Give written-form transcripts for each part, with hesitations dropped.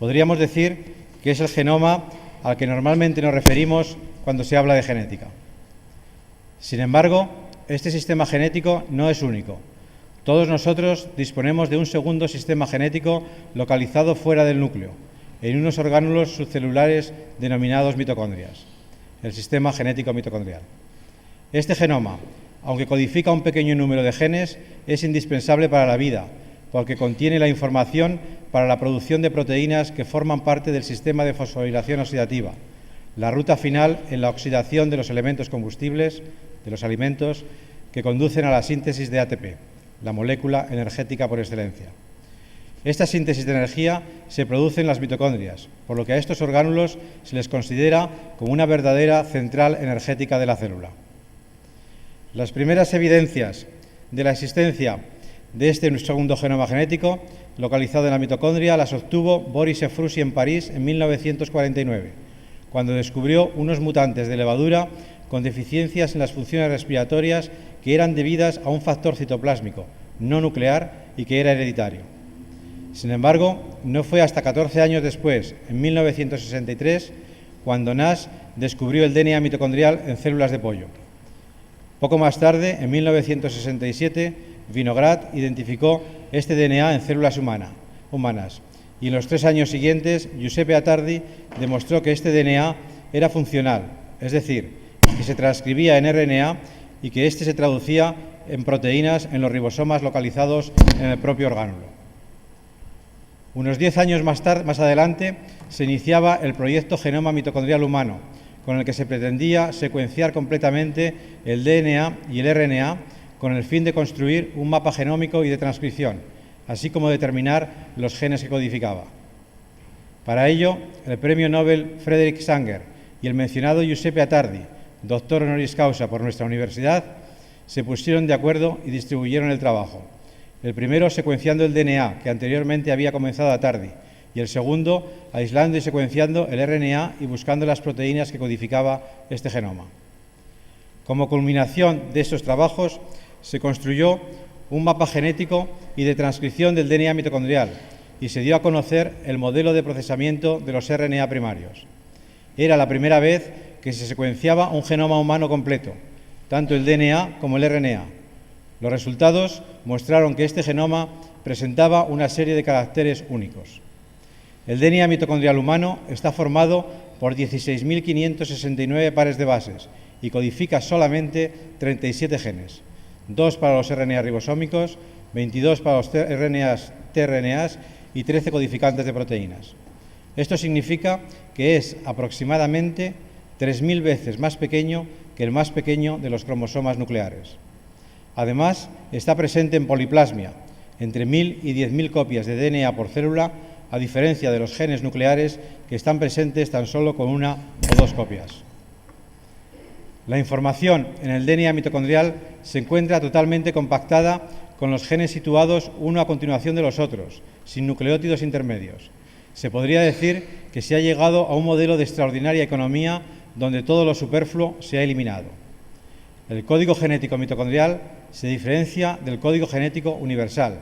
Podríamos decir que es el genoma al que normalmente nos referimos cuando se habla de genética. Sin embargo, este sistema genético no es único. Todos nosotros disponemos de un segundo sistema genético localizado fuera del núcleo, en unos orgánulos subcelulares denominados mitocondrias, el sistema genético mitocondrial. Este genoma, aunque codifica un pequeño número de genes, es indispensable para la vida, porque contiene la información para la producción de proteínas que forman parte del sistema de fosforilación oxidativa, la ruta final en la oxidación de los elementos combustibles, de los alimentos, que conducen a la síntesis de ATP, la molécula energética por excelencia. Esta síntesis de energía se produce en las mitocondrias, por lo que a estos orgánulos se les considera como una verdadera central energética de la célula. Las primeras evidencias de la existencia de este segundo genoma genético, localizado en la mitocondria, las obtuvo Boris Ephrussi en París en 1949, cuando descubrió unos mutantes de levadura con deficiencias en las funciones respiratorias que eran debidas a un factor citoplásmico no nuclear y que era hereditario. Sin embargo, no fue hasta 14 años después, en 1963, cuando Nash descubrió el DNA mitocondrial en células de pollo. Poco más tarde, en 1967, Vinograd identificó este DNA en células humanas y en los 3 años siguientes, Giuseppe Attardi demostró que este DNA era funcional, es decir, que se transcribía en RNA y que éste se traducía en proteínas en los ribosomas localizados en el propio orgánulo. Unos 10 años más adelante se iniciaba el proyecto Genoma Mitocondrial Humano, con el que se pretendía secuenciar completamente el DNA y el RNA con el fin de construir un mapa genómico y de transcripción, así como determinar los genes que codificaba. Para ello, el premio Nobel Frederick Sanger y el mencionado Giuseppe Attardi, doctor honoris causa por nuestra universidad, se pusieron de acuerdo y distribuyeron el trabajo. El primero secuenciando el DNA, que anteriormente había comenzado Attardi, y el segundo aislando y secuenciando el RNA y buscando las proteínas que codificaba este genoma. Como culminación de estos trabajos, se construyó un mapa genético y de transcripción del DNA mitocondrial y se dio a conocer el modelo de procesamiento de los RNA primarios. Era la primera vez que se secuenciaba un genoma humano completo, tanto el DNA como el RNA. Los resultados mostraron que este genoma presentaba una serie de caracteres únicos. El DNA mitocondrial humano está formado por 16.569 pares de bases y codifica solamente 37 genes, 2 para los RNA ribosómicos, 22 para los tRNAs y 13 codificantes de proteínas. Esto significa que es aproximadamente 3.000 veces más pequeño que el más pequeño de los cromosomas nucleares. Además, está presente en poliplasmia, entre 1.000 y 10.000 copias de DNA por célula, a diferencia de los genes nucleares que están presentes tan solo con 1 o 2 copias. La información en el DNA mitocondrial se encuentra totalmente compactada con los genes situados uno a continuación de los otros, sin nucleótidos intermedios. Se podría decir que se ha llegado a un modelo de extraordinaria economía donde todo lo superfluo se ha eliminado. El código genético mitocondrial se diferencia del código genético universal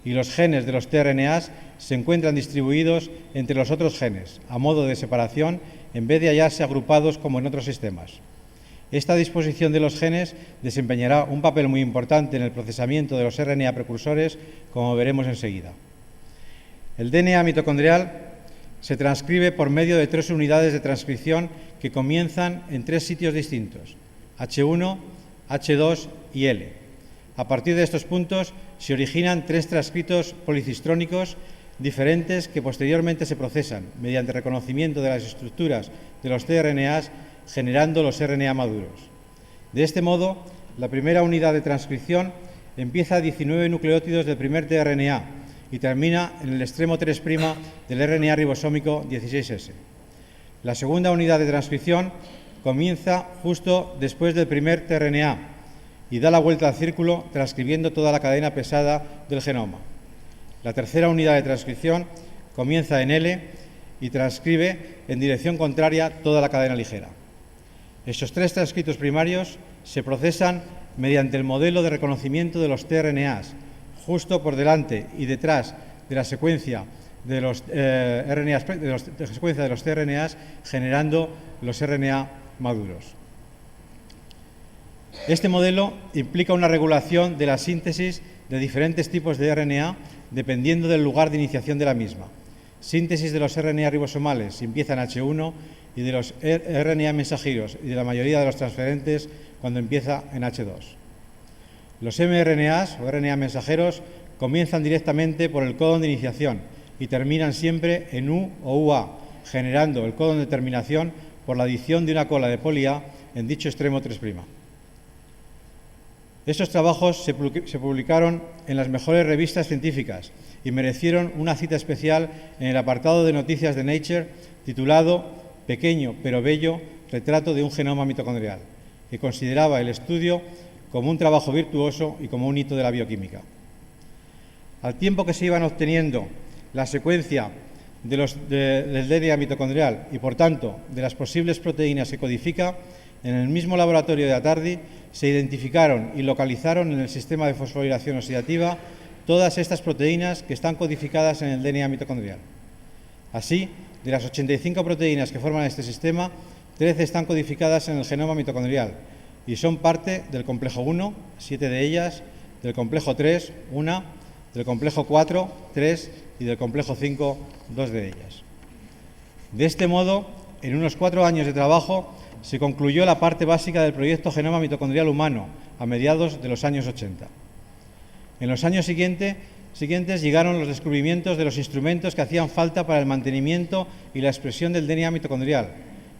y los genes de los tRNAs se encuentran distribuidos entre los otros genes, a modo de separación, en vez de hallarse agrupados como en otros sistemas. Esta disposición de los genes desempeñará un papel muy importante en el procesamiento de los RNA precursores, como veremos enseguida. El DNA mitocondrial se transcribe por medio de 3 unidades de transcripción que comienzan en 3 sitios distintos, H1, H2 y L. A partir de estos puntos se originan 3 transcritos policistrónicos diferentes que posteriormente se procesan mediante reconocimiento de las estructuras de los tRNAs, generando los RNA maduros. De este modo, la primera unidad de transcripción empieza a 19 nucleótidos del primer tRNA y termina en el extremo 3' del RNA ribosómico 16S. La segunda unidad de transcripción comienza justo después del primer tRNA y da la vuelta al círculo transcribiendo toda la cadena pesada del genoma. La tercera unidad de transcripción comienza en L y transcribe en dirección contraria toda la cadena ligera. Estos 3 transcritos primarios se procesan mediante el modelo de reconocimiento de los tRNAs, justo por delante y detrás de la secuencia de los RNAs, de secuencia de los tRNAs, generando los RNA maduros. Este modelo implica una regulación de la síntesis de diferentes tipos de RNA dependiendo del lugar de iniciación de la misma. Síntesis de los RNA ribosomales si empieza en H1 y de los RNA mensajeros y de la mayoría de los transferentes cuando empieza en H2. Los mRNAs o RNA mensajeros comienzan directamente por el codón de iniciación y terminan siempre en U o UA, generando el codón de terminación por la adición de una cola de poli A en dicho extremo 3'. Estos trabajos se publicaron en las mejores revistas científicas y merecieron una cita especial en el apartado de noticias de Nature titulado Pequeño pero bello retrato de un genoma mitocondrial, que consideraba el estudio como un trabajo virtuoso y como un hito de la bioquímica. Al tiempo que se iban obteniendo la secuencia del DNA mitocondrial y, por tanto, de las posibles proteínas que codifica, en el mismo laboratorio de Attardi se identificaron y localizaron en el sistema de fosforilación oxidativa todas estas proteínas que están codificadas en el DNA mitocondrial. Así, de las 85 proteínas que forman este sistema, 13 están codificadas en el genoma mitocondrial y son parte del complejo 1, 7 de ellas, del complejo 3, 1, del complejo 4, 3 y del complejo 5, 2 de ellas. De este modo, en unos 4 años de trabajo, se concluyó la parte básica del proyecto Genoma Mitocondrial Humano a mediados de los años 80. En los años siguientes llegaron los descubrimientos de los instrumentos que hacían falta para el mantenimiento y la expresión del DNA mitocondrial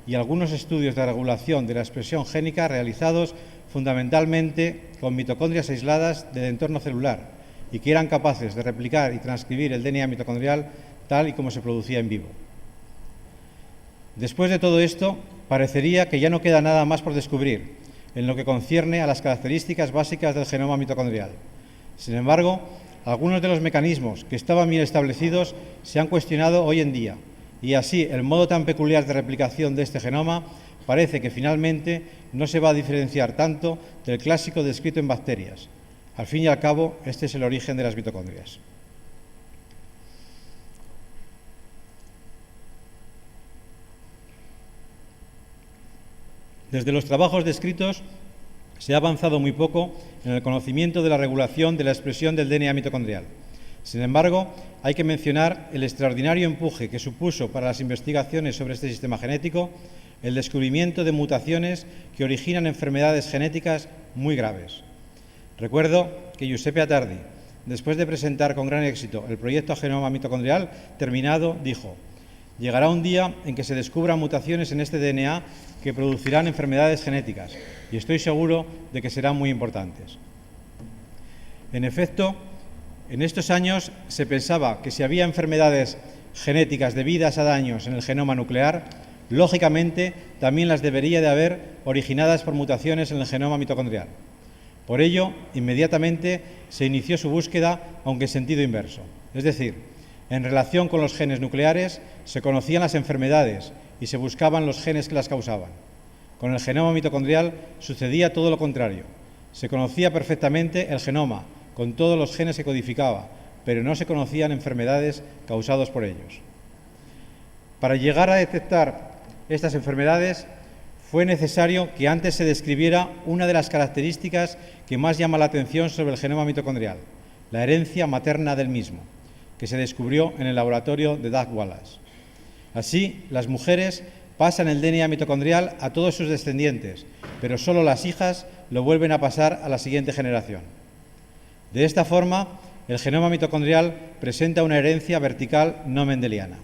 y algunos estudios de regulación de la expresión génica realizados fundamentalmente con mitocondrias aisladas del entorno celular y que eran capaces de replicar y transcribir el DNA mitocondrial tal y como se producía en vivo. Después de todo esto, parecería que ya no queda nada más por descubrir en lo que concierne a las características básicas del genoma mitocondrial. Sin embargo, algunos de los mecanismos que estaban bien establecidos se han cuestionado hoy en día y así el modo tan peculiar de replicación de este genoma parece que finalmente no se va a diferenciar tanto del clásico descrito en bacterias. Al fin y al cabo, este es el origen de las mitocondrias. Desde los trabajos descritos se ha avanzado muy poco en el conocimiento de la regulación de la expresión del DNA mitocondrial. Sin embargo, hay que mencionar el extraordinario empuje que supuso para las investigaciones sobre este sistema genético el descubrimiento de mutaciones que originan enfermedades genéticas muy graves. Recuerdo que Giuseppe Attardi, después de presentar con gran éxito el proyecto Genoma Mitocondrial terminado, dijo: «Llegará un día en que se descubran mutaciones en este DNA que producirán enfermedades genéticas y estoy seguro de que serán muy importantes». En efecto, en estos años se pensaba que si había enfermedades genéticas debidas a daños en el genoma nuclear, lógicamente también las debería de haber originadas por mutaciones en el genoma mitocondrial. Por ello, inmediatamente se inició su búsqueda, aunque en sentido inverso. Es decir, en relación con los genes nucleares se conocían las enfermedades y se buscaban los genes que las causaban. Con el genoma mitocondrial sucedía todo lo contrario. Se conocía perfectamente el genoma, con todos los genes que codificaba, pero no se conocían enfermedades causadas por ellos. Para llegar a detectar estas enfermedades fue necesario que antes se describiera una de las características que más llama la atención sobre el genoma mitocondrial, la herencia materna del mismo, que se descubrió en el laboratorio de Doug Wallace. Así, las mujeres pasan el DNA mitocondrial a todos sus descendientes, pero solo las hijas lo vuelven a pasar a la siguiente generación. De esta forma, el genoma mitocondrial presenta una herencia vertical no mendeliana.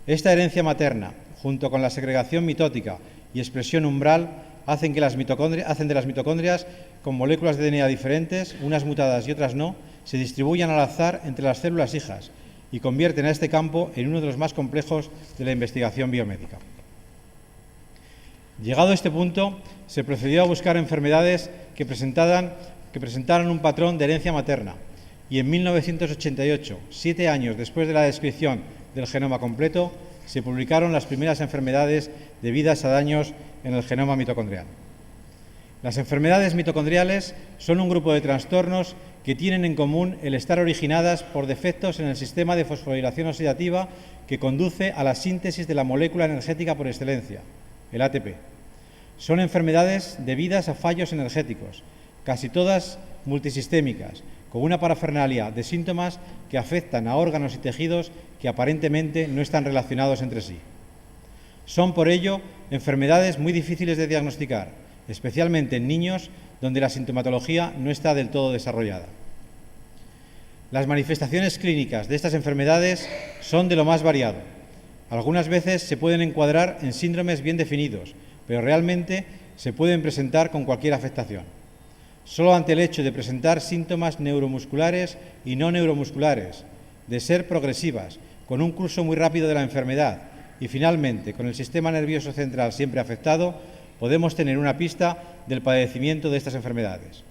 Esta herencia materna, junto con la segregación mitótica y expresión umbral, hacen de las mitocondrias con moléculas de DNA diferentes, unas mutadas y otras no, se distribuyan al azar entre las células hijas y convierten a este campo en uno de los más complejos de la investigación biomédica. Llegado a este punto, se procedió a buscar enfermedades que presentaran un patrón de herencia materna y en 1988, 7 años después de la descripción del genoma completo, se publicaron las primeras enfermedades debidas a daños en el genoma mitocondrial. Las enfermedades mitocondriales son un grupo de trastornos que tienen en común el estar originadas por defectos en el sistema de fosforilación oxidativa que conduce a la síntesis de la molécula energética por excelencia, el ATP. Son enfermedades debidas a fallos energéticos, casi todas multisistémicas, con una parafernalia de síntomas que afectan a órganos y tejidos que aparentemente no están relacionados entre sí. Son, por ello, enfermedades muy difíciles de diagnosticar, especialmente en niños donde la sintomatología no está del todo desarrollada. Las manifestaciones clínicas de estas enfermedades son de lo más variado. Algunas veces se pueden encuadrar en síndromes bien definidos, pero realmente se pueden presentar con cualquier afectación. Solo ante el hecho de presentar síntomas neuromusculares y no neuromusculares, de ser progresivas, con un curso muy rápido de la enfermedad y finalmente con el sistema nervioso central siempre afectado, podemos tener una pista del padecimiento de estas enfermedades.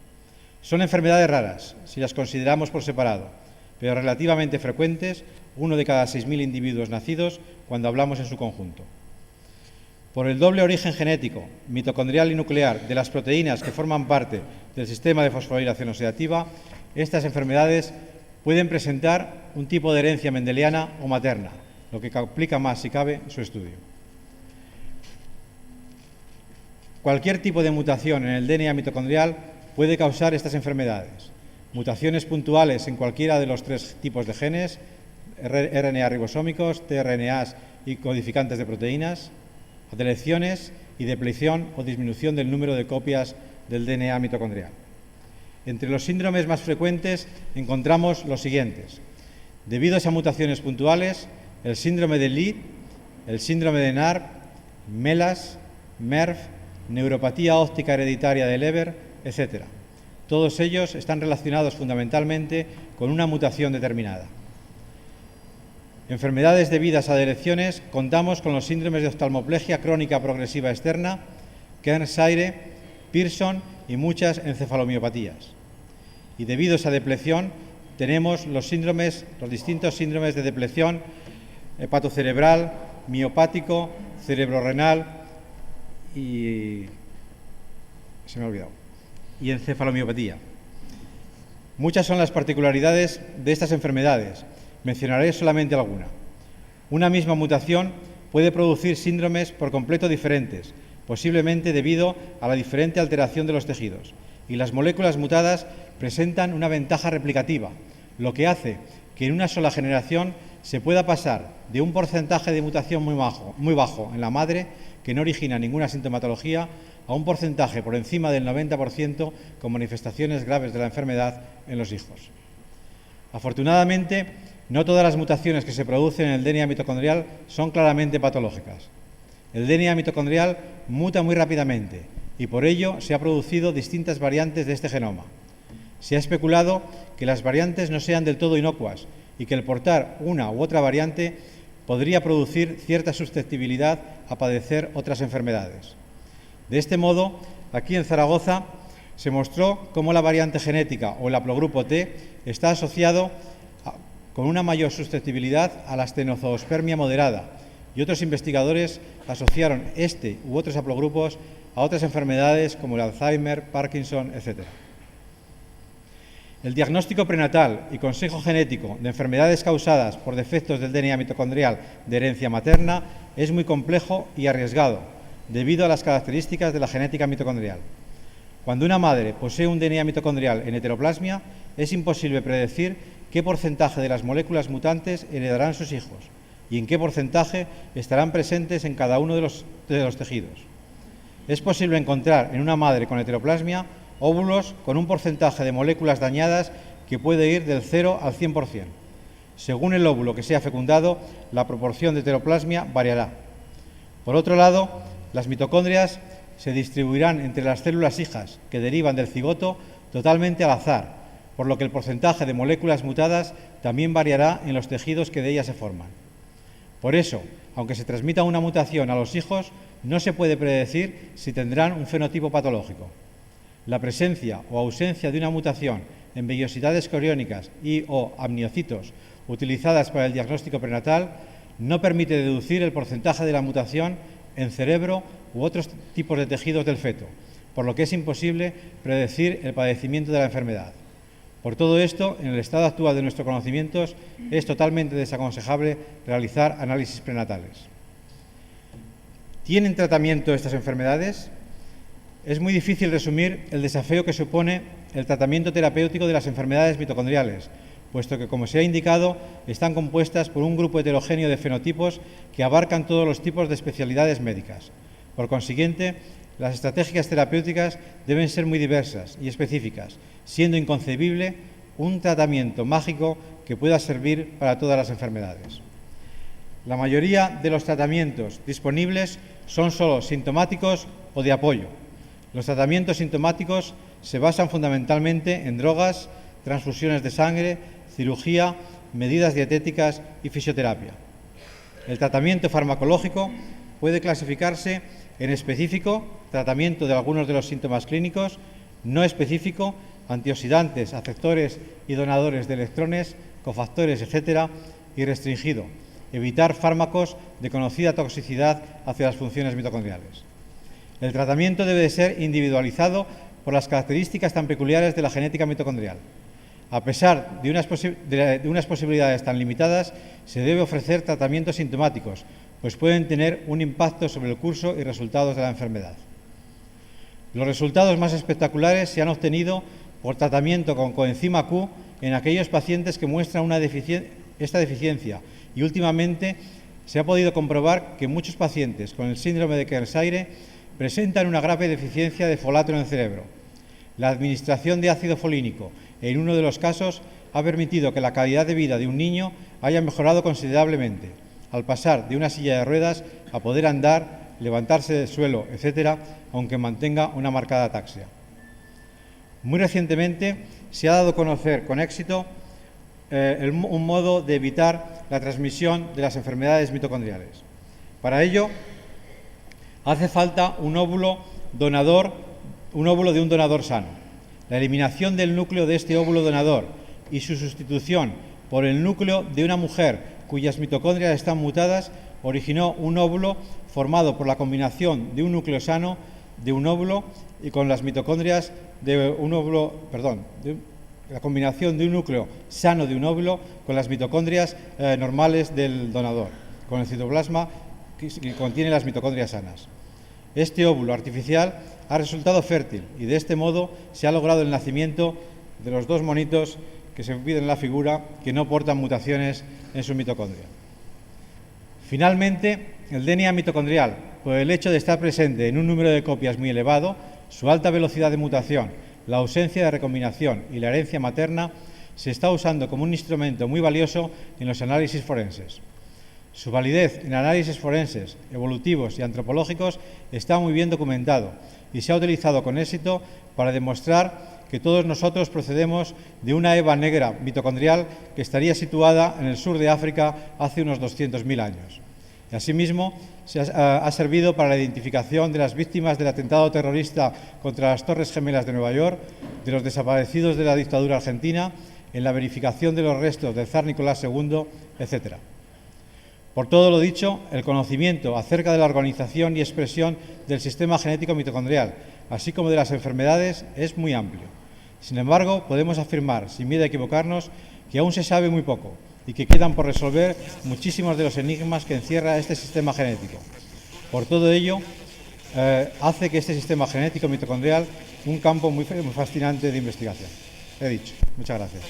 Son enfermedades raras, si las consideramos por separado, pero relativamente frecuentes, 1 de cada 6.000 individuos nacidos, cuando hablamos en su conjunto. Por el doble origen genético, mitocondrial y nuclear, de las proteínas que forman parte del sistema de fosforilación oxidativa, estas enfermedades pueden presentar un tipo de herencia mendeliana o materna, lo que complica más, si cabe, su estudio. Cualquier tipo de mutación en el DNA mitocondrial puede causar estas enfermedades. Mutaciones puntuales en cualquiera de los 3 tipos de genes, RNA ribosómicos, tRNAs y codificantes de proteínas, deleciones y depleción o disminución del número de copias del DNA mitocondrial. Entre los síndromes más frecuentes encontramos los siguientes. Debido a mutaciones puntuales, el síndrome de Leigh, el síndrome de NARP, MELAS, MERF, neuropatía óptica hereditaria de Leber, etc. Todos ellos están relacionados fundamentalmente con una mutación determinada. Enfermedades debidas a deleciones, contamos con los síndromes de oftalmoplegia crónica progresiva externa, Kearns-Sayre, Pearson y muchas encefalomiopatías. Y debidos a depleción, tenemos los distintos síndromes de depleción hepatocerebral, miopático, cerebrorenal y encefalomiopatía. Muchas son las particularidades de estas enfermedades. Mencionaré solamente alguna. Una misma mutación puede producir síndromes por completo diferentes, posiblemente debido a la diferente alteración de los tejidos, y las moléculas mutadas presentan una ventaja replicativa, lo que hace que en una sola generación se pueda pasar de un porcentaje de mutación muy bajo en la madre, que no origina ninguna sintomatología, a un porcentaje por encima del 90% con manifestaciones graves de la enfermedad en los hijos. Afortunadamente, no todas las mutaciones que se producen en el DNA mitocondrial son claramente patológicas. El DNA mitocondrial muta muy rápidamente y por ello se han producido distintas variantes de este genoma. Se ha especulado que las variantes no sean del todo inocuas y que el portar una u otra variante podría producir cierta susceptibilidad a padecer otras enfermedades. De este modo, aquí en Zaragoza se mostró cómo la variante genética o el haplogrupo T está asociado con una mayor susceptibilidad a la estenozoospermia moderada, y otros investigadores asociaron este u otros haplogrupos a otras enfermedades como el Alzheimer, Parkinson, etc. El diagnóstico prenatal y consejo genético de enfermedades causadas por defectos del DNA mitocondrial de herencia materna es muy complejo y arriesgado, debido a las características de la genética mitocondrial. Cuando una madre posee un DNA mitocondrial en heteroplasmia, es imposible predecir qué porcentaje de las moléculas mutantes heredarán sus hijos y en qué porcentaje estarán presentes en cada uno de los tejidos. Es posible encontrar en una madre con heteroplasmia óvulos con un porcentaje de moléculas dañadas que puede ir del 0 al 100%. Según el óvulo que sea fecundado, la proporción de heteroplasmia variará. Por otro lado, las mitocondrias se distribuirán entre las células hijas que derivan del cigoto totalmente al azar, por lo que el porcentaje de moléculas mutadas también variará en los tejidos que de ellas se forman. Por eso, aunque se transmita una mutación a los hijos, no se puede predecir si tendrán un fenotipo patológico. La presencia o ausencia de una mutación en vellosidades coriónicas y o amniocitos utilizadas para el diagnóstico prenatal no permite deducir el porcentaje de la mutación en cerebro u otros tipos de tejidos del feto, por lo que es imposible predecir el padecimiento de la enfermedad. Por todo esto, en el estado actual de nuestros conocimientos, es totalmente desaconsejable realizar análisis prenatales. ¿Tienen tratamiento estas enfermedades? Es muy difícil resumir el desafío que supone el tratamiento terapéutico de las enfermedades mitocondriales, puesto que, como se ha indicado, están compuestas por un grupo heterogéneo de fenotipos que abarcan todos los tipos de especialidades médicas. Por consiguiente, las estrategias terapéuticas deben ser muy diversas y específicas, siendo inconcebible un tratamiento mágico que pueda servir para todas las enfermedades. La mayoría de los tratamientos disponibles son solo sintomáticos o de apoyo. Los tratamientos sintomáticos se basan fundamentalmente en drogas, transfusiones de sangre, cirugía, medidas dietéticas y fisioterapia. El tratamiento farmacológico puede clasificarse en específico, tratamiento de algunos de los síntomas clínicos; no específico, antioxidantes, aceptores y donadores de electrones, cofactores, etc.; y restringido, evitar fármacos de conocida toxicidad hacia las funciones mitocondriales. El tratamiento debe de ser individualizado por las características tan peculiares de la genética mitocondrial. A pesar de unas posibilidades tan limitadas, se debe ofrecer tratamientos sintomáticos, pues pueden tener un impacto sobre el curso y resultados de la enfermedad. Los resultados más espectaculares se han obtenido por tratamiento con coenzima Q en aquellos pacientes que muestran esta deficiencia, y últimamente se ha podido comprobar que muchos pacientes con el síndrome de Kearns-Sayre presentan una grave deficiencia de folato en el cerebro. La administración de ácido folínico en uno de los casos ha permitido que la calidad de vida de un niño haya mejorado considerablemente, al pasar de una silla de ruedas a poder andar, levantarse del suelo, etc., aunque mantenga una marcada ataxia. Muy recientemente se ha dado a conocer con éxito un modo de evitar la transmisión de las enfermedades mitocondriales. Para ello, hace falta un óvulo de un donador sano. La eliminación del núcleo de este óvulo donador y su sustitución por el núcleo de una mujer cuyas mitocondrias están mutadas originó un óvulo formado por la combinación de un núcleo sano de un óvulo y con las mitocondrias de un óvulo, la combinación de un núcleo sano de un óvulo con las mitocondrias normales del donador, con el citoplasma que contiene las mitocondrias sanas. Este óvulo artificial ha resultado fértil y de este modo se ha logrado el nacimiento de los dos monitos que se piden en la figura, que no portan mutaciones en su mitocondria. Finalmente, el DNA mitocondrial, por el hecho de estar presente en un número de copias muy elevado, su alta velocidad de mutación, la ausencia de recombinación y la herencia materna, se está usando como un instrumento muy valioso en los análisis forenses. Su validez en análisis forenses, evolutivos y antropológicos está muy bien documentado y se ha utilizado con éxito para demostrar que todos nosotros procedemos de una Eva negra mitocondrial que estaría situada en el sur de África hace unos 200.000 años. Y asimismo, ha servido para la identificación de las víctimas del atentado terrorista contra las Torres Gemelas de Nueva York, de los desaparecidos de la dictadura argentina, en la verificación de los restos del zar Nicolás II, etc. Por todo lo dicho, el conocimiento acerca de la organización y expresión del sistema genético mitocondrial, así como de las enfermedades, es muy amplio. Sin embargo, podemos afirmar, sin miedo a equivocarnos, que aún se sabe muy poco y que quedan por resolver muchísimos de los enigmas que encierra este sistema genético. Por todo ello, hace que este sistema genético mitocondrial un campo muy fascinante de investigación. He dicho. Muchas gracias.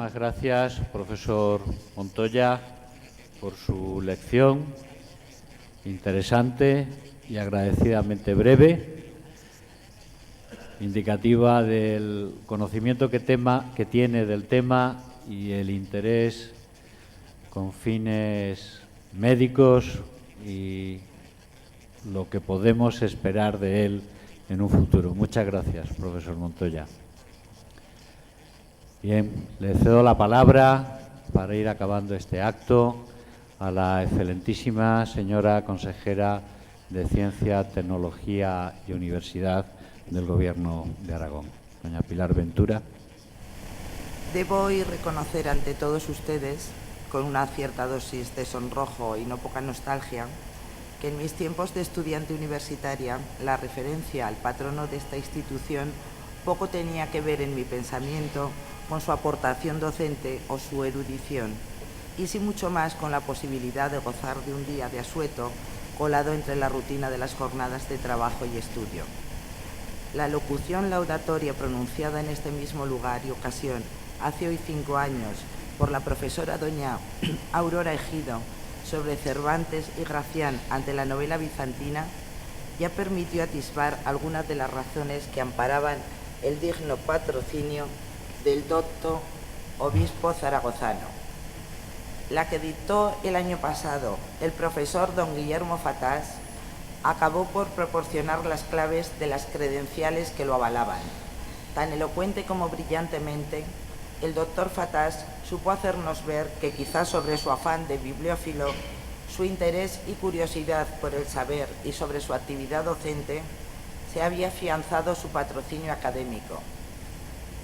Muchísimas gracias, profesor Montoya, por su lección interesante y agradecidamente breve, indicativa del conocimiento que tiene del tema y el interés con fines médicos y lo que podemos esperar de él en un futuro. Muchas gracias, profesor Montoya. Bien, le cedo la palabra para ir acabando este acto a la excelentísima señora consejera de Ciencia, Tecnología y Universidad del Gobierno de Aragón, doña Pilar Ventura. Debo hoy reconocer ante todos ustedes, con una cierta dosis de sonrojo y no poca nostalgia, que en mis tiempos de estudiante universitaria la referencia al patrono de esta institución poco tenía que ver en mi pensamiento con su aportación docente o su erudición, y sí mucho más con la posibilidad de gozar de un día de asueto colado entre la rutina de las jornadas de trabajo y estudio. La locución laudatoria pronunciada en este mismo lugar y ocasión hace hoy 5 años por la profesora doña Aurora Ejido sobre Cervantes y Gracián ante la novela bizantina ya permitió atisbar algunas de las razones que amparaban el digno patrocinio del docto obispo zaragozano. La que dictó el año pasado el profesor don Guillermo Fatás acabó por proporcionar las claves de las credenciales que lo avalaban. Tan elocuente como brillantemente, el doctor Fatás supo hacernos ver que quizás sobre su afán de bibliófilo, su interés y curiosidad por el saber y sobre su actividad docente, se había afianzado su patrocinio académico.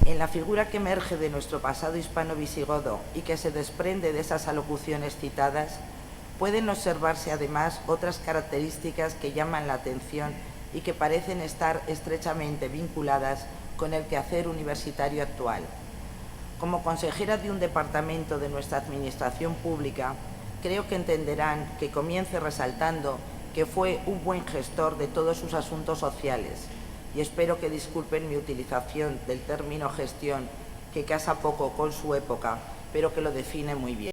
En la figura que emerge de nuestro pasado hispano-visigodo y que se desprende de esas alocuciones citadas, pueden observarse además otras características que llaman la atención y que parecen estar estrechamente vinculadas con el quehacer universitario actual. Como consejera de un departamento de nuestra administración pública, creo que entenderán que comience resaltando que fue un buen gestor de todos sus asuntos sociales, y espero que disculpen mi utilización del término gestión, que casa poco con su época, pero que lo define muy bien.